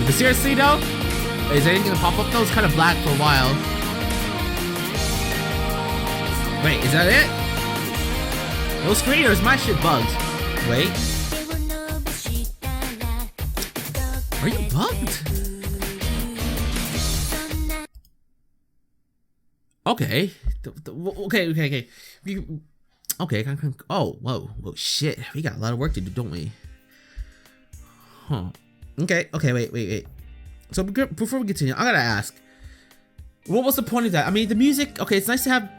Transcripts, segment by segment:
But seriously though, is anything gonna pop up though? It's kind of black for a while. Wait, is that it? No screen, or is my shit bugged? Wait. Are you bugged? Okay. Okay. Oh, whoa, shit. We got a lot of work to do, don't we? Huh. Okay, wait. So before we continue, I gotta ask, what was the point of that? I mean, the music, okay, it's nice to have,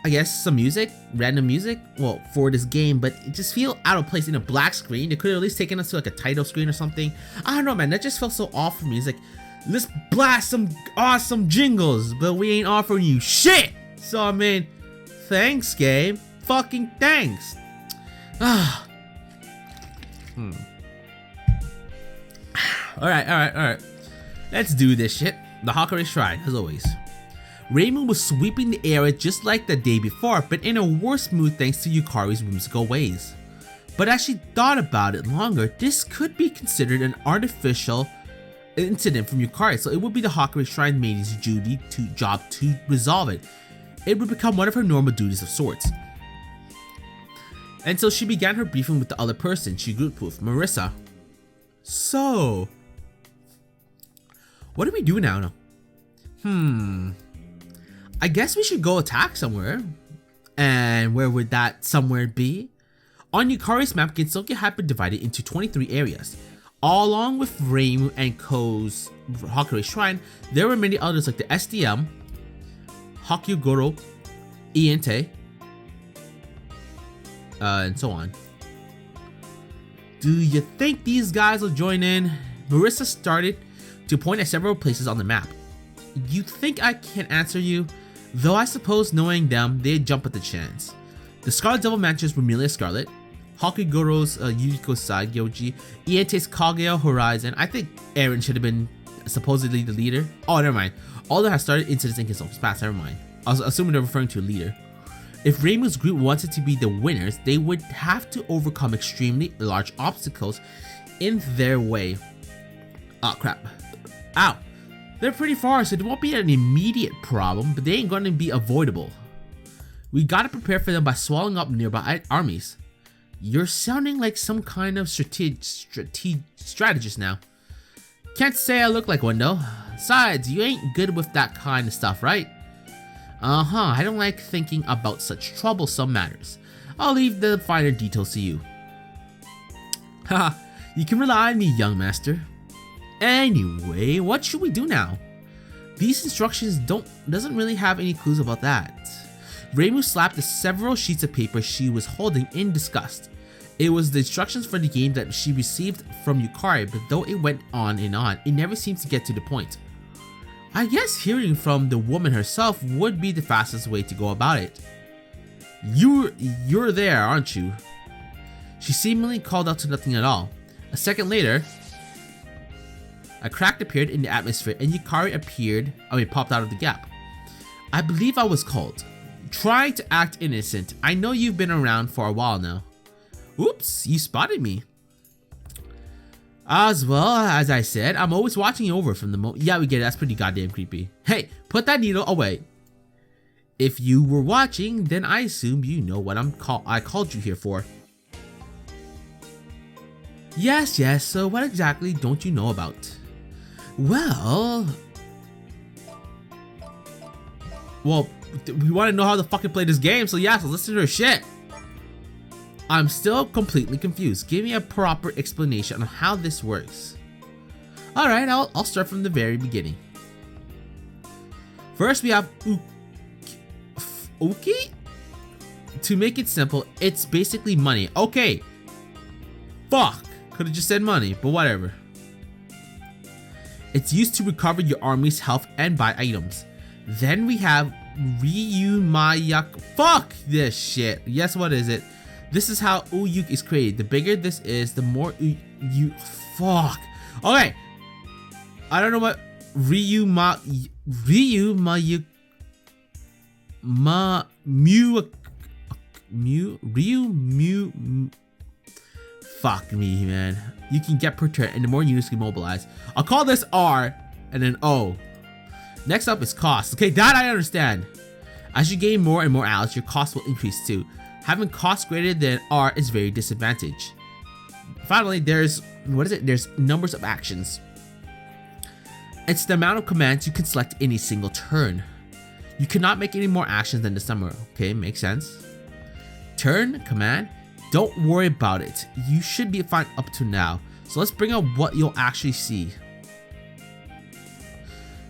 I guess, some music, random music, well, for this game, but it just feel out of place in a black screen. They could have at least taken us to like a title screen or something. I don't know, man, that just felt so off for me. It's like, let's blast some awesome jingles, but we ain't offering you shit. So, I mean, thanks, game. Fucking thanks. Alright. Let's do this shit. The Yukari Shrine, as always. Raymond was sweeping the area just like the day before, but in a worse mood thanks to Yukari's whimsical ways. But as she thought about it longer, this could be considered an artificial incident from Yukari, so it would be the Yukari Shrine Lady's job to resolve it. It would become one of her normal duties of sorts. And so she began her briefing with the other person she grouped with, Marissa. So, what do we do now? I guess we should go attack somewhere. And where would that somewhere be? On Yukari's map, Gensokyo had been divided into 23 areas. Along with Reimu and Ko's Yukari Shrine, there were many others like the SDM, Hakyugoro, Iente, and so on. Do you think these guys will join in? Marissa started to point at several places on the map. You think I can't answer you? Though I suppose knowing them, they'd jump at the chance. The Scarlet Devil Mansions were merely Scarlet, Hakugoro's Yuriko Saigyoji, Iente's Kageo Horizon. I think Eren should have been supposedly the leader. Oh, never mind. All that has started incidents in Gensokyo's past, never mind. I was assuming they're referring to a leader. If Reimu's group wanted to be the winners, they would have to overcome extremely large obstacles in their way. Oh crap. Ow. They're pretty far, so it won't be an immediate problem, but they ain't gonna be avoidable. We gotta prepare for them by swallowing up nearby armies. You're sounding like some kind of strategist now. Can't say I look like one though. Besides, you ain't good with that kind of stuff, right? I don't like thinking about such troublesome matters. I'll leave the finer details to you. Haha, you can rely on me, young master. Anyway, what should we do now? These instructions doesn't really have any clues about that. Reimu slapped the several sheets of paper she was holding in disgust. It was the instructions for the game that she received from Yukari, but though it went on, it never seemed to get to the point. I guess hearing from the woman herself would be the fastest way to go about it. You're there, aren't you? She seemingly called out to nothing at all. A second later, a crack appeared in the atmosphere and Yukari popped out of the gap. I believe I was called. Try to act innocent. I know you've been around for a while now. Oops, you spotted me. As well, as I said, I'm always watching you over from the moment. Yeah, we get it. That's pretty goddamn creepy. Hey, put that needle away. If you were watching, then I assume you know what I called you here for. Yes, so what exactly don't you know about? Well, we want to know how to fucking play this game, so yeah, so listen to her shit. I'm still completely confused. Give me a proper explanation on how this works. Alright, I'll start from the very beginning. First, we have Uki? To make it simple, it's basically money. Okay. Fuck. Could have just said money, but whatever. It's used to recover your army's health and buy items. Then we have Ryumayak. Fuck this shit. Yes, what is it? This is how Uyuk is created. The bigger this is, the more you. Fuck. Okay. I don't know what Ryumayuk. Fuck me, man. you can get per turn, and the more units you mobilize. I'll call this R and then O. Next up is cost. Okay, that I understand. As you gain more and more allies, your cost will increase too. Having cost greater than R is very disadvantage. Finally, there's numbers of actions. It's the amount of commands you can select in a single turn. You cannot make any more actions than the number. Okay, makes sense. Turn, command, don't worry about it. You should be fine up to now. So let's bring up what you'll actually see.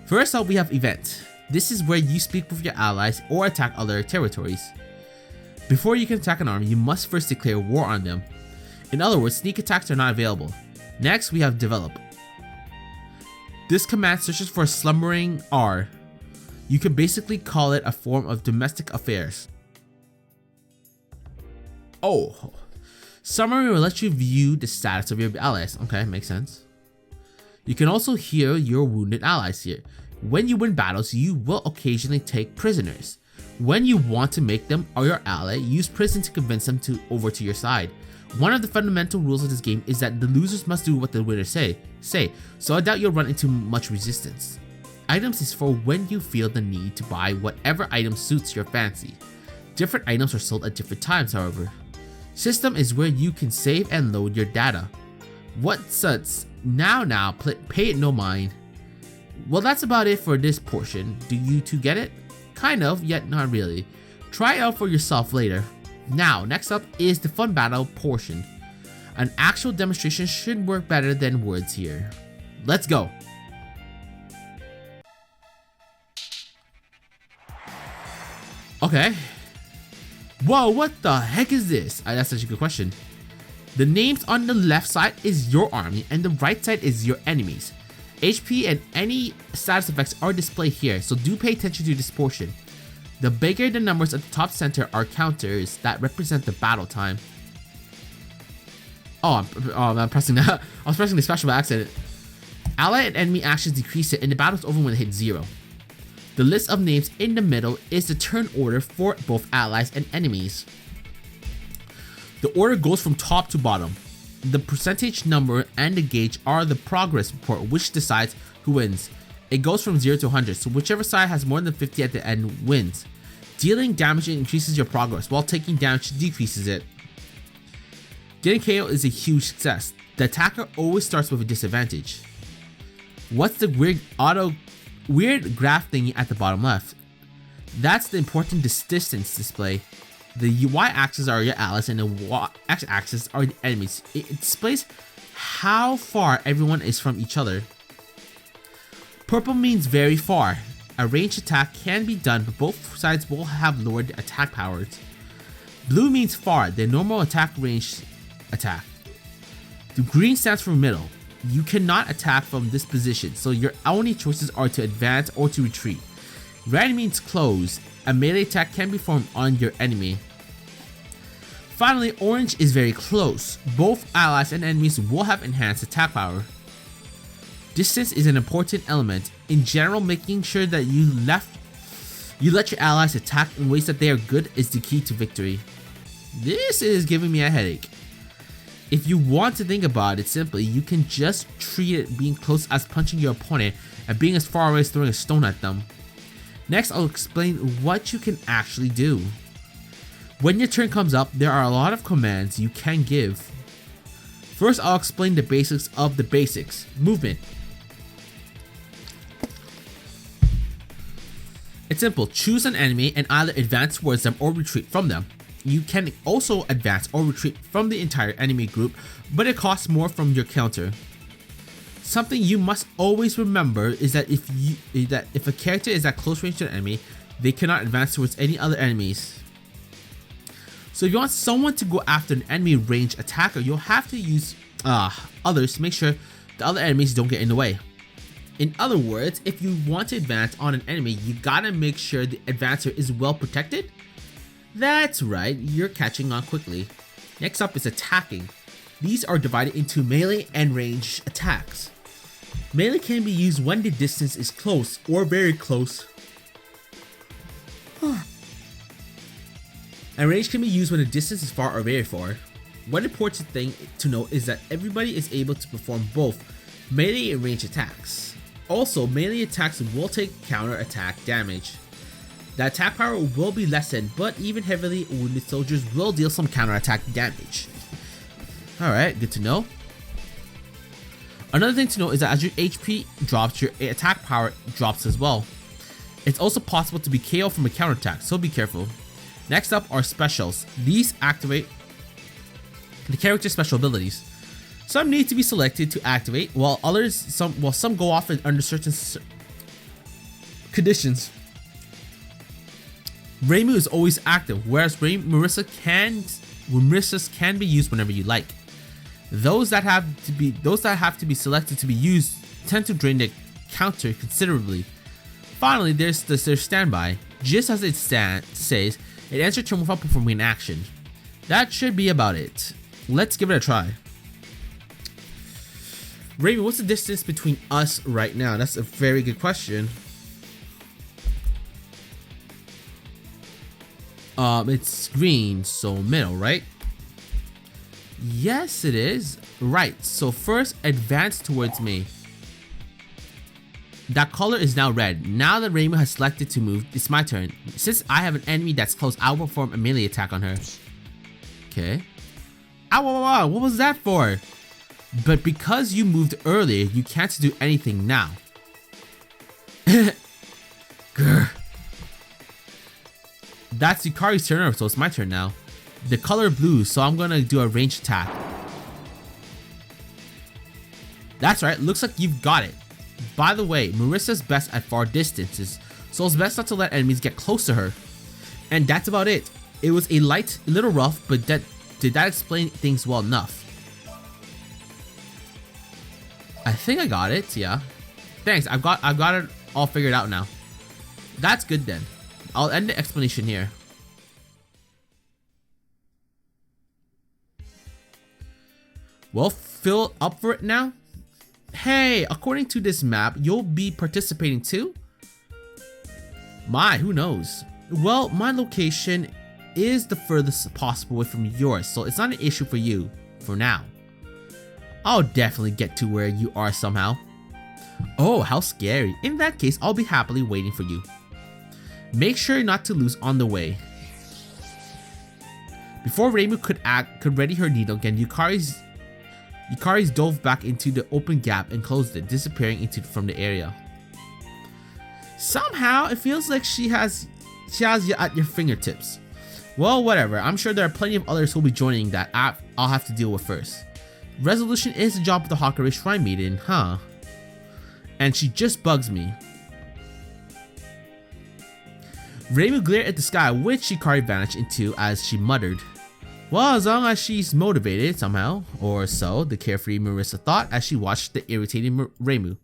First up, we have event. This is where you speak with your allies or attack other territories. Before you can attack an army, you must first declare war on them. In other words, sneak attacks are not available. Next, we have develop. This command searches for a slumbering R. You can basically call it a form of domestic affairs. Oh, summary will let you view the status of your allies. Okay, makes sense. You can also hear your wounded allies here. When you win battles, you will occasionally take prisoners. When you want to make them or your ally, use prison to convince them over to your side. One of the fundamental rules of this game is that the losers must do what the winners say, so I doubt you'll run into much resistance. Items is for when you feel the need to buy whatever item suits your fancy. Different items are sold at different times, however. System is where you can save and load your data. What such? Now, pay it no mind. Well, that's about it for this portion. Do you two get it? Kind of, yet not really. Try it out for yourself later. Now, next up is the fun battle portion. An actual demonstration should work better than words here. Let's go. Okay. Whoa, what the heck is this? That's such a good question. The names on the left side is your army and the right side is your enemies. HP and any status effects are displayed here, so do pay attention to this portion. The bigger the numbers at the top center are counters that represent the battle time. Oh, I'm pressing that. I was pressing the special by accident. Ally and enemy actions decrease it and the battle's over when it hits 0. The list of names in the middle is the turn order for both allies and enemies. The order goes from top to bottom. The percentage number and the gauge are the progress report, which decides who wins. It goes from 0 to 100, so whichever side has more than 50 at the end wins. Dealing damage increases your progress, while taking damage decreases it. Getting KO is a huge success. The attacker always starts with a disadvantage. What's the weird graph thingy at the bottom left? That's the important distance display. The y-axis are your allies and the x-axis are the enemies. It displays how far everyone is from each other. Purple means very far. A ranged attack can be done, but both sides will have lowered attack powers. Blue means far, the normal attack range attack. The green stands for middle. You cannot attack from this position, so your only choices are to advance or to retreat. Red means close. A melee attack can be formed on your enemy. Finally, orange is very close. Both allies and enemies will have enhanced attack power. Distance is an important element. In general, making sure that you let your allies attack in ways that they are good is the key to victory. This is giving me a headache. If you want to think about it simply, you can just treat it being close as punching your opponent and being as far away as throwing a stone at them. Next, I'll explain what you can actually do. When your turn comes up, there are a lot of commands you can give. First, I'll explain the basics of the basics. Movement. It's simple. Choose an enemy and either advance towards them or retreat from them. You can also advance or retreat from the entire enemy group, but it costs more from your counter. Something you must always remember is that if a character is at close range to an enemy, they cannot advance towards any other enemies. So if you want someone to go after an enemy ranged attacker, you'll have to use others to make sure the other enemies don't get in the way. In other words, if you want to advance on an enemy, you gotta make sure the advancer is well protected. That's right, you're catching on quickly. Next up is attacking. These are divided into melee and ranged attacks. Melee can be used when the distance is close or very close. And range can be used when the distance is far or very far. One important thing to note is that everybody is able to perform both melee and range attacks. Also, melee attacks will take counter attack damage. The attack power will be lessened, but even heavily wounded soldiers will deal some counter attack damage. Alright, good to know. Another thing to note is that as your HP drops, your attack power drops as well. It's also possible to be KO from a counterattack, so be careful. Next up are specials. These activate the character's special abilities. Some need to be selected to activate, while some go off under certain conditions. Reimu is always active, whereas Marissa's can be used whenever you like. Those that have to be selected to be used tend to drain the counter considerably. Finally, there's their standby. Just as it says, it ends your turn without performing an action. That should be about it. Let's give it a try. Reimu, what's the distance between us right now? That's a very good question. It's green, so middle, right? Yes, it is. Right, so first advance towards me. That color is now red. Now that Reimu has selected to move, it's my turn. Since I have an enemy that's close, I will perform a melee attack on her. Okay. Ow, what was that for? But because you moved earlier, you can't do anything now. Grr. That's Yukari's turn, so it's my turn now. The color blue, so I'm gonna do a ranged attack. That's right, looks like you've got it. By the way, Marissa's best at far distances, so it's best not to let enemies get close to her. And that's about it. It was a little rough, but did that explain things well enough? I think I got it, yeah. Thanks, I've got it all figured out now. That's good then. I'll end the explanation here. Well, fill up for it now? Hey, according to this map, you'll be participating too? My, who knows? Well, my location is the furthest possible away from yours, so it's not an issue for you, for now. I'll definitely get to where you are somehow. Oh, how scary. In that case, I'll be happily waiting for you. Make sure not to lose on the way. Before Reimu could ready her needle again, Yukari's dove back into the open gap and closed it, disappearing from the area. Somehow, it feels like she has you at your fingertips. Well, whatever. I'm sure there are plenty of others who'll be joining that I'll have to deal with first. Resolution is the job of the Hakare Shrine Maiden, huh? And she just bugs me. Reimu glared at the sky, which Yukari vanished into as she muttered. Well, as long as she's motivated somehow, or so, the carefree Marissa thought as she watched the irritating Reimu.